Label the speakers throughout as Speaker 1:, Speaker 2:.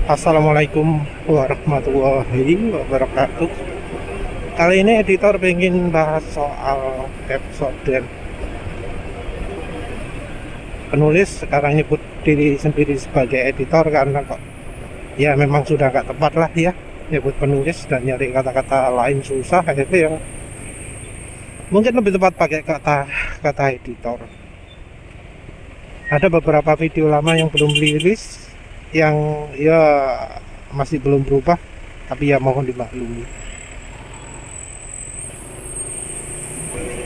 Speaker 1: Assalamualaikum warahmatullahi wabarakatuh. Kali ini editor pengen bahas soal episode. Penulis sekarang nyebut diri sendiri sebagai editor karena kok ya memang sudah gak tepat lah ya nyebut penulis, dan nyari kata-kata lain susah. Itu yang mungkin lebih tepat pakai kata editor. Ada beberapa video lama yang belum rilis, yang ya masih belum berubah, tapi ya mohon dimaklumi.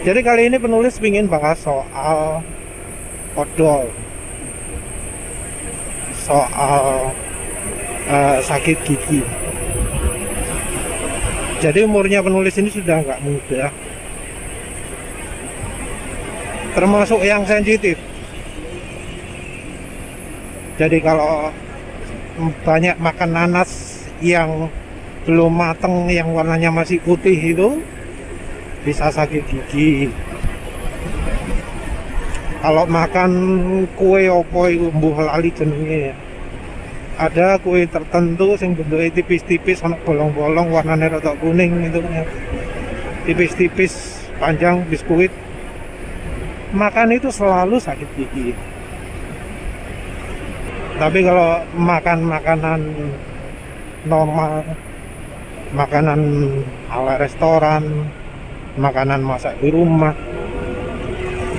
Speaker 1: Jadi kali ini penulis ingin bahas soal odol, soal sakit gigi. Jadi umurnya penulis ini sudah nggak muda, termasuk yang sensitif. Jadi kalau banyak makan nanas yang belum mateng, yang warnanya masih putih, itu bisa sakit gigi. Kalau makan kue opo iku mbuh lali jenenge ya. Ada kue tertentu yang bentuknya tipis-tipis, sama bolong-bolong, warnanya rada kuning, itu ya. Tipis-tipis, panjang, biskuit. Makan itu selalu sakit gigi. Tapi kalau makan makanan normal, makanan ala restoran, makanan masak di rumah,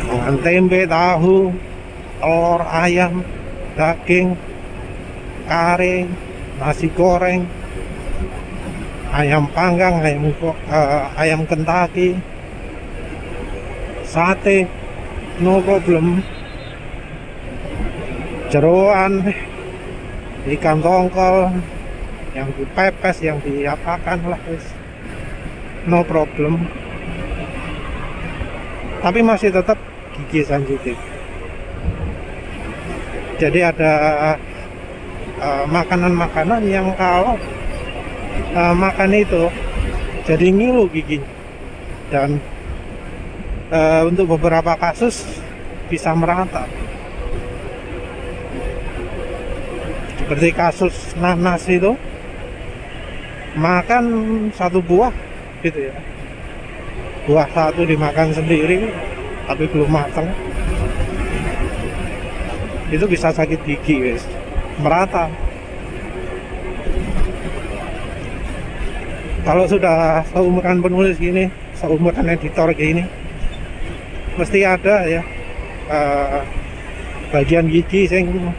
Speaker 1: makan tempe, tahu, telur, ayam, daging, kare, nasi goreng, ayam panggang, ayam Kentucky, sate, no problem. Jeroan, ikan tongkol, yang dipepes, yang diapakan lah, no problem. Tapi masih tetap gigi sensitif. Jadi ada makanan-makanan yang kalau makan itu jadi ngilu giginya, dan untuk beberapa kasus bisa merata. Seperti kasus nanas itu, makan satu buah gitu ya, buah satu dimakan sendiri tapi belum matang, itu bisa sakit gigi guys, merata. Kalau sudah seumuran penulis gini, seumuran editor gini, mesti ada ya bagian gigi yang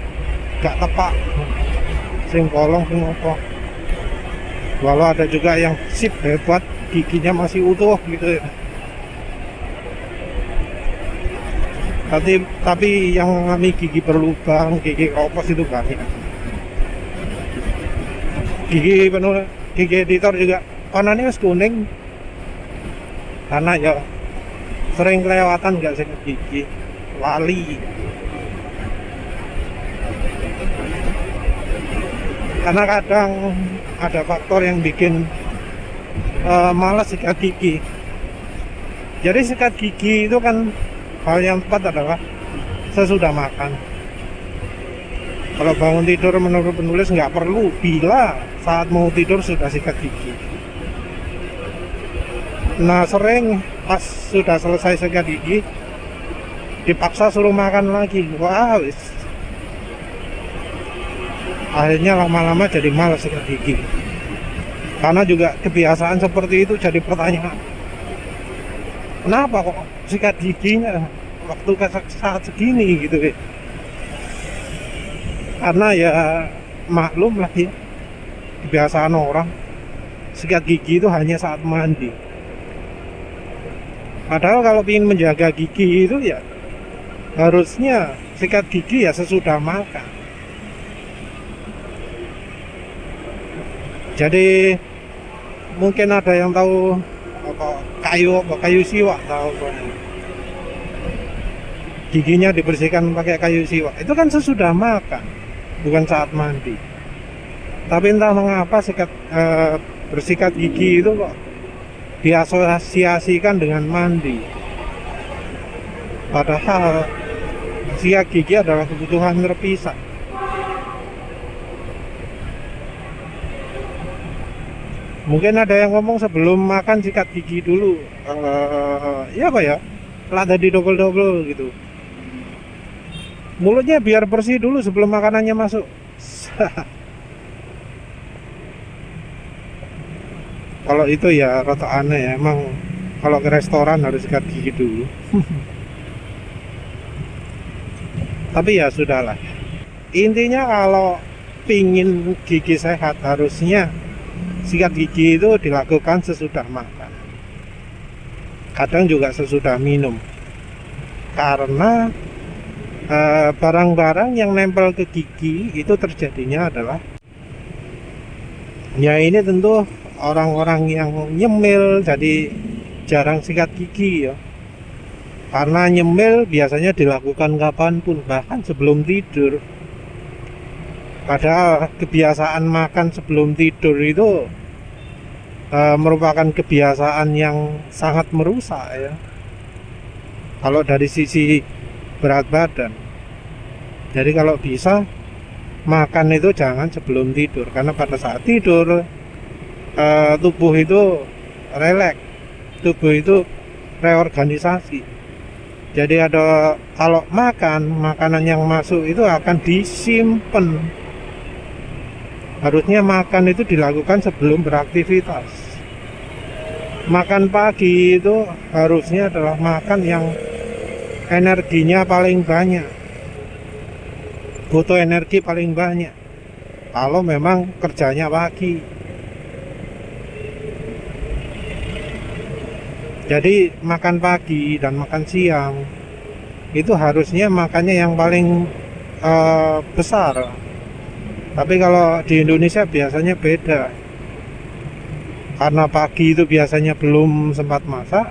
Speaker 1: gak tepak, sing bolong, sing apa. Walau ada juga yang sip hebat, giginya masih utuh gitu ya. Tapi yang mengalami gigi berlubang, gigi kopos itu banyak. Gigi editor juga warnanya kuning, karena ya sering kelewatan nggak sakit gigi, lali. Karena kadang ada faktor yang bikin malas sikat gigi. Jadi sikat gigi itu kan hal yang tepat adalah sesudah makan. Kalau bangun tidur menurut penulis nggak perlu, bila saat mau tidur sudah sikat gigi. Nah sering pas sudah selesai sikat gigi dipaksa suruh makan lagi. Wah wis, akhirnya lama-lama jadi malas sikat gigi. Karena juga kebiasaan seperti itu jadi pertanyaan, kenapa kok sikat giginya waktu saat segini gitu ya. Karena ya maklum lah ya, kebiasaan orang sikat gigi itu hanya saat mandi. Padahal kalau ingin menjaga gigi itu ya harusnya sikat gigi ya sesudah makan. Jadi mungkin ada yang tahu kayu siwak, tahu giginya dibersihkan pakai kayu siwak, itu kan sesudah makan, bukan saat mandi. Tapi entah mengapa bersikat gigi itu kok diasosiasikan dengan mandi. Padahal sikat gigi adalah kebutuhan terpisah. Mungkin ada yang ngomong sebelum makan sikat gigi dulu. Ya apa ya? Lah tadi double-double gitu. Mulutnya biar bersih dulu sebelum makanannya masuk. Kalau itu ya rada aneh ya. Emang kalau ke restoran harus sikat gigi dulu. Tapi ya sudahlah. Intinya kalau pingin gigi sehat harusnya sikat gigi itu dilakukan sesudah makan. Kadang juga sesudah minum. Karena barang-barang yang nempel ke gigi itu terjadinya adalah, ya ini tentu orang-orang yang nyemil jadi jarang sikat gigi ya. Karena nyemil biasanya dilakukan kapanpun, bahkan sebelum tidur. Padahal kebiasaan makan sebelum tidur itu merupakan kebiasaan yang sangat merusak ya. Kalau dari sisi berat badan. Jadi kalau bisa makan itu jangan sebelum tidur, karena pada saat tidur tubuh itu rileks, tubuh itu reorganisasi. Jadi kalau makanan yang masuk itu akan disimpan. Harusnya makan itu dilakukan sebelum beraktivitas. Makan pagi itu harusnya adalah makan yang energinya paling banyak, butuh energi paling banyak kalau memang kerjanya pagi. Jadi makan pagi dan makan siang itu harusnya makannya yang paling besar. Tapi kalau di Indonesia biasanya beda, karena pagi itu biasanya belum sempat masak.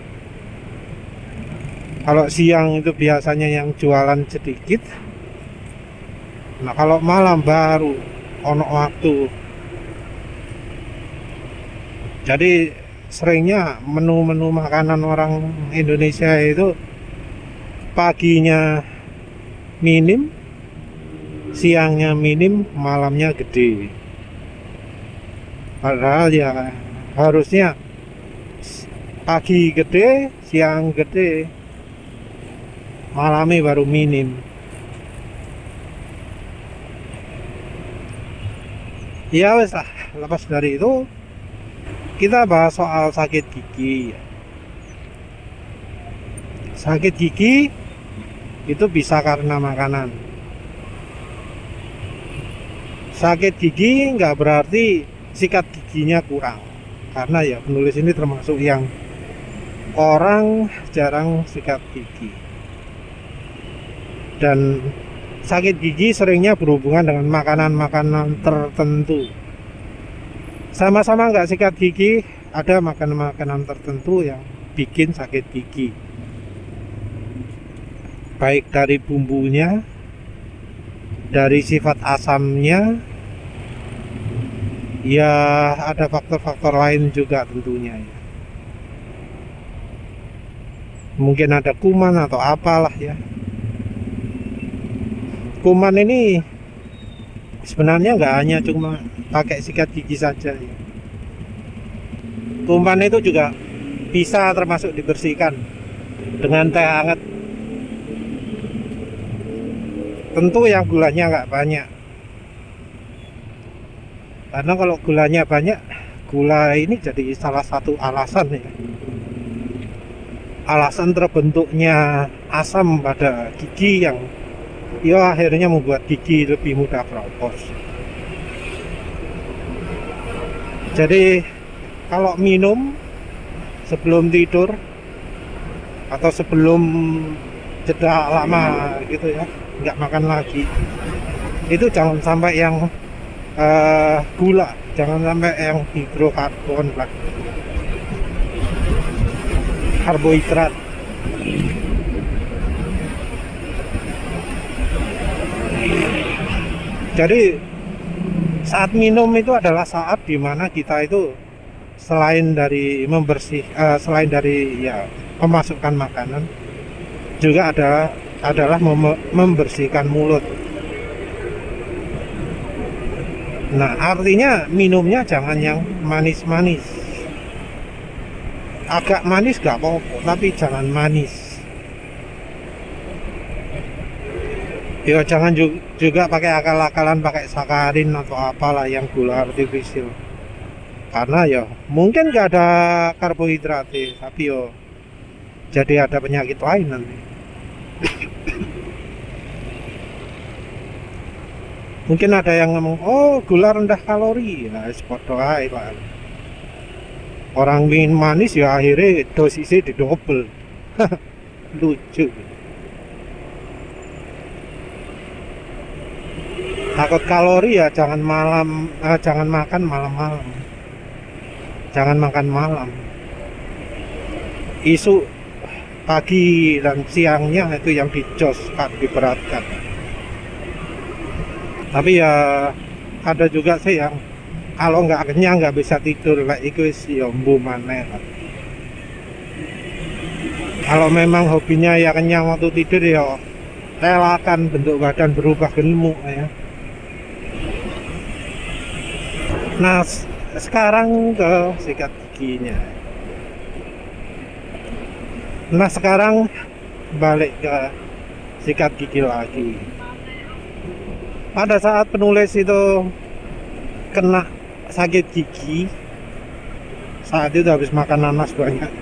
Speaker 1: Kalau siang itu biasanya yang jualan sedikit. Nah kalau malam baru ono waktu. Jadi seringnya menu-menu makanan orang Indonesia itu paginya minim, siangnya minim, malamnya gede. Padahal ya harusnya pagi gede, siang gede, malamnya baru minim. Ya wes lah, lepas dari itu kita bahas soal sakit gigi. Sakit gigi itu bisa karena makanan. Sakit gigi nggak berarti sikat giginya kurang, karena ya penulis ini termasuk yang orang jarang sikat gigi. Dan sakit gigi seringnya berhubungan dengan makanan-makanan tertentu. Sama-sama nggak sikat gigi, ada makanan-makanan tertentu yang bikin sakit gigi. Baik dari bumbunya, dari sifat asamnya, ya ada faktor-faktor lain juga tentunya ya. Mungkin ada kuman atau apalah ya. Kuman ini sebenarnya nggak hanya cuma pakai sikat gigi saja ya. Kuman itu juga bisa termasuk dibersihkan dengan teh hangat. Tentu yang gulanya nggak banyak, karena kalau gulanya banyak, gula ini jadi salah satu alasan ya, alasan terbentuknya asam pada gigi yang ya akhirnya membuat gigi lebih mudah keropos. Jadi kalau minum sebelum tidur atau sebelum jeda lama gitu ya, nggak makan lagi, itu jangan sampai yang gula, jangan sampai yang hidrokarbon lah, karbohidrat. Jadi saat minum itu adalah saat dimana kita itu selain dari selain dari ya memasukkan makanan, juga adalah membersihkan mulut. Nah, artinya minumnya jangan yang manis-manis. Agak manis gak apa-apa, tapi jangan manis. Ya jangan juga pakai akal-akalan pakai sakarin atau apalah yang gula artifisial. Karena ya mungkin gak ada karbohidrat, tapi yo jadi ada penyakit lain nanti. Mungkin ada yang ngomong, oh gula rendah kalori, nah sepodo ae lah. Orang ingin manis ya akhirnya dosisnya didobel. Lucu. Takut kalori ya jangan jangan makan malam-malam. Jangan makan malam. Isu pagi dan siangnya itu yang dicos, diberatkan. Tapi ya ada juga sih yang kalau nggak kenyang nggak bisa tidur, lah itu sih mbu maneh. Kalau memang hobinya ya kenyang waktu tidur ya relakan bentuk badan berubah gemuk ya. Nah sekarang ke sikat giginya. Nah sekarang balik ke sikat gigi lagi. Pada saat penulis itu kena sakit gigi, saat itu habis makan nanas banyak,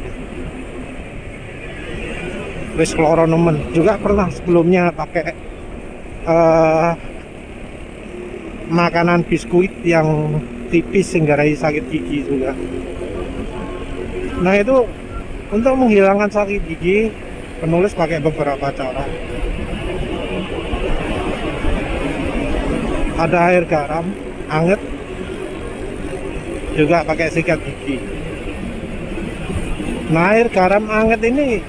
Speaker 1: wis kloronemen. Juga pernah sebelumnya pakai makanan biskuit yang tipis sehingga sakit gigi juga. Nah itu untuk menghilangkan sakit gigi, penulis pakai beberapa cara. Ada air garam anget, juga pakai sikat gigi. Nah air garam anget ini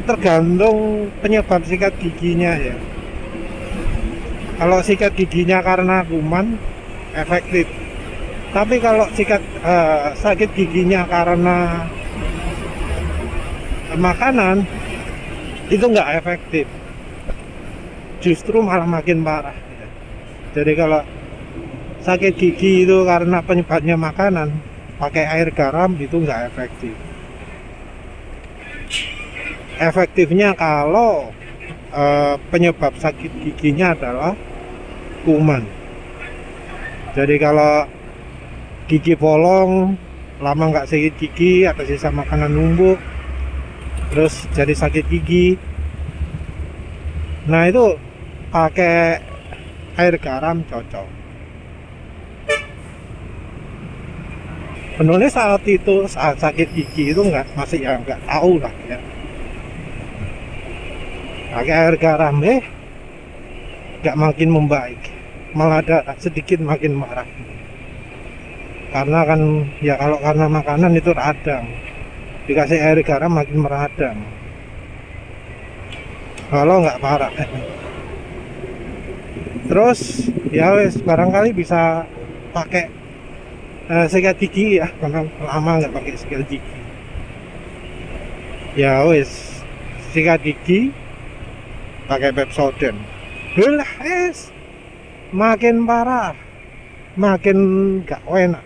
Speaker 1: tergantung penyebab sikat giginya ya. Kalau sikat giginya karena kuman efektif, tapi kalau sakit giginya karena makanan itu nggak efektif, justru malah makin parah. Jadi kalau sakit gigi itu karena penyebabnya makanan, pakai air garam itu nggak efektif. Efektifnya kalau penyebab sakit giginya adalah kuman. Jadi kalau gigi bolong, lama nggak sakit gigi, atau sisa makanan numpuk, terus jadi sakit gigi, nah itu pakai air garam cocok. Penulis saat itu, saat sakit gigi itu masih ya nggak tahu lah ya. Pakai air garam nggak makin membaik, malah ada sedikit makin marah. Karena kan ya kalau karena makanan itu radang, dikasih air garam makin meradang. Kalau nggak parah. Terus ya wes barangkali bisa pakai sikat gigi ya, karena lama nggak pakai sikat gigi. Ya wes sikat gigi pakai Pepsodent. Belah makin parah, makin nggak enak.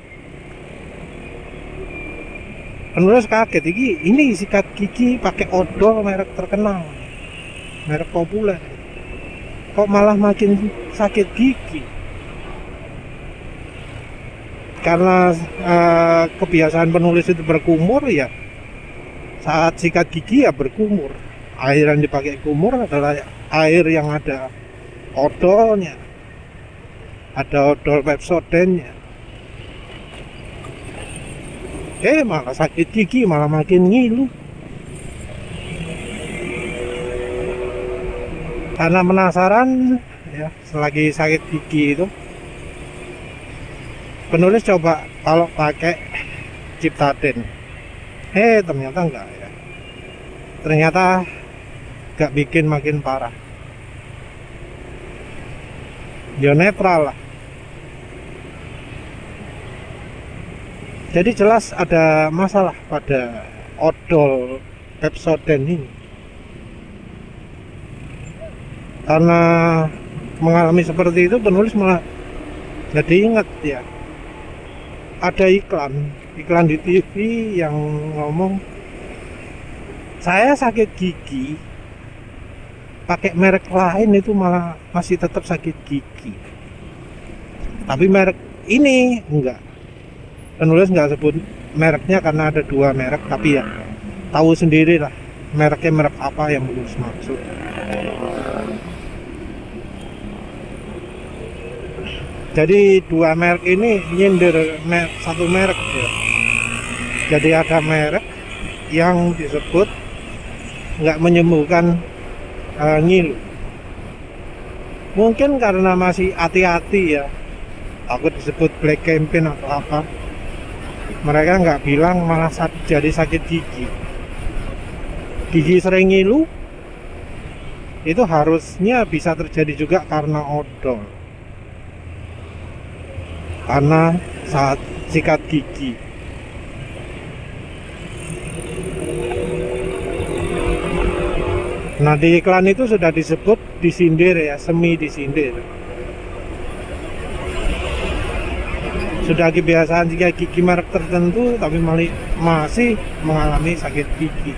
Speaker 1: Penulis kaget, ini sikat gigi pakai odol merek terkenal, merek populer, kok malah makin sakit gigi. Karena kebiasaan penulis itu berkumur ya, saat sikat gigi ya berkumur. Air yang dipakai kumur adalah air yang ada odolnya, ada odol Pepsodentnya. Malah sakit gigi, malah makin ngilu. Karena penasaran ya, selagi sakit gigi itu penulis coba kalau pakai Ciptaden. Ternyata enggak ya. Ternyata enggak bikin makin parah. Ya netral lah. Jadi jelas ada masalah pada odol Pepsodent ini. Karena mengalami seperti itu, penulis Jadi ingat ya, ada iklan di TV yang ngomong saya sakit gigi pakai merek lain itu malah masih tetap sakit gigi, tapi merek ini enggak. Penulis nggak sebut mereknya karena ada dua merek, tapi ya tahu sendiri lah mereknya merek apa yang penulis maksud. Jadi dua merek ini nyindir satu merek ya. Jadi ada merek yang disebut nggak menyembuhkan ngilu. Mungkin karena masih hati-hati ya, takut disebut black campaign atau apa. Mereka nggak bilang malah jadi sakit gigi. Gigi sering ngilu itu harusnya bisa terjadi juga karena odol, karena saat sikat gigi. Nah di iklan itu sudah disebut disindir ya, semi disindir. Sudah kebiasaan jika gigi merek tertentu tapi masih mengalami sakit gigi.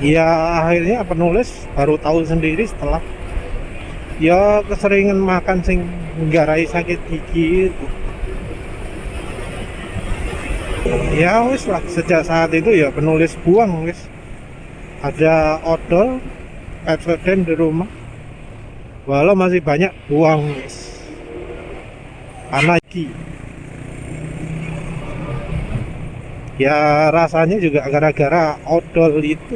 Speaker 1: Ya akhirnya penulis baru tahu sendiri setelah ya keseringan makan sing nggarai sakit gigi itu. Ya wis lah, sejak saat itu ya penulis buang wis. Ada odol Pepsodent di rumah, walau masih banyak buang wis. Karena gigi ya rasanya juga gara-gara odol itu.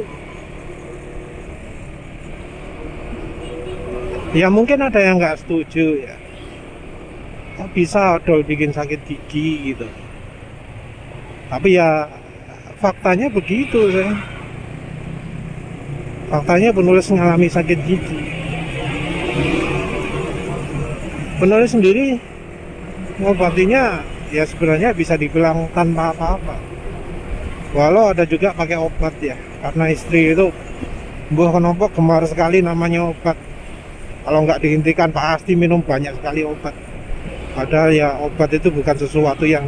Speaker 1: Ya mungkin ada yang nggak setuju ya, kok bisa odol bikin sakit gigi gitu. Tapi ya faktanya begitu saya. Faktanya penulis mengalami sakit gigi. Penulis sendiri ngobatinya ya sebenarnya bisa dibilang tanpa apa-apa. Walau ada juga pakai obat ya, karena istri itu mbah kenapa gemar sekali namanya obat. Kalau nggak dihentikan pasti minum banyak sekali obat. Padahal ya obat itu bukan sesuatu yang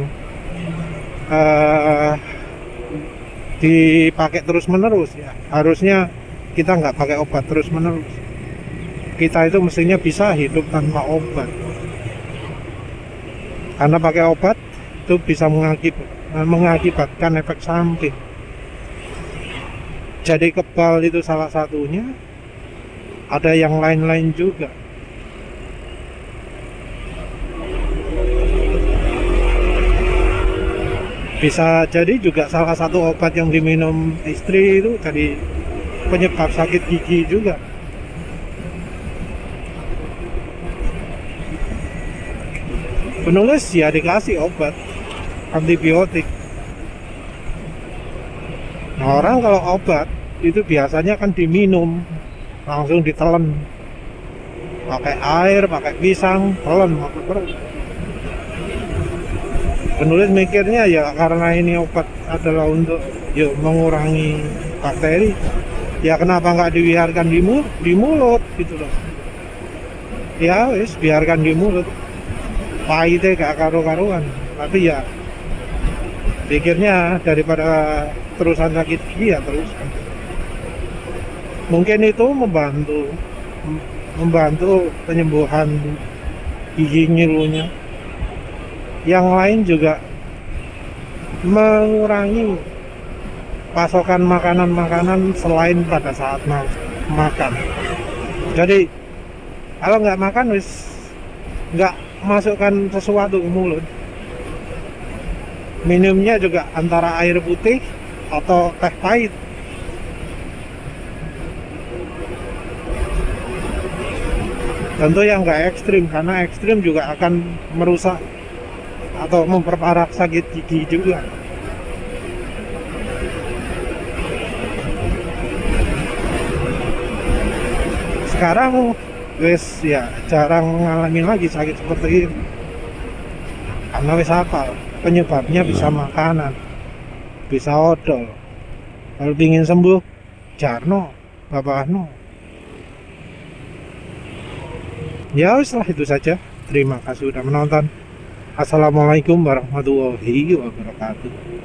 Speaker 1: dipakai terus menerus ya. Harusnya kita nggak pakai obat terus menerus. Kita itu mestinya bisa hidup tanpa obat. Karena pakai obat itu bisa mengakibatkan efek samping. Jadi kebal itu salah satunya. Ada yang lain-lain juga. Bisa jadi juga salah satu obat yang diminum istri itu jadi penyebab sakit gigi juga. Penulis ya dikasih obat antibiotik. Nah, orang kalau obat itu biasanya kan diminum, langsung ditelan pakai air, pakai pisang, telan pakai perut. Penulis mikirnya ya karena ini obat adalah untuk mengurangi bakteri, ya kenapa nggak dibiarkan di mulut gitu loh. Ya wis biarkan di mulut, pahitnya gak karu-karuan. Tapi ya pikirnya daripada terusan sakit gigi ya teruskan. Mungkin itu membantu penyembuhan gigi ngilunya. Yang lain juga mengurangi pasokan makanan-makanan selain pada saat makan. Jadi kalau nggak makan wis nggak masukkan sesuatu ke mulut. Minumnya juga antara air putih atau teh pahit. Tentu yang nggak ekstrim, karena ekstrim juga akan merusak atau memperparah sakit gigi juga. Sekarang wis ya jarang mengalami lagi sakit seperti ini, karena wis apa penyebabnya bisa makanan, bisa odol. Kalau ingin sembuh jarno Bapak Anu. Ya wis lah, itu saja. Terima kasih sudah menonton. Assalamualaikum warahmatullahi wabarakatuh.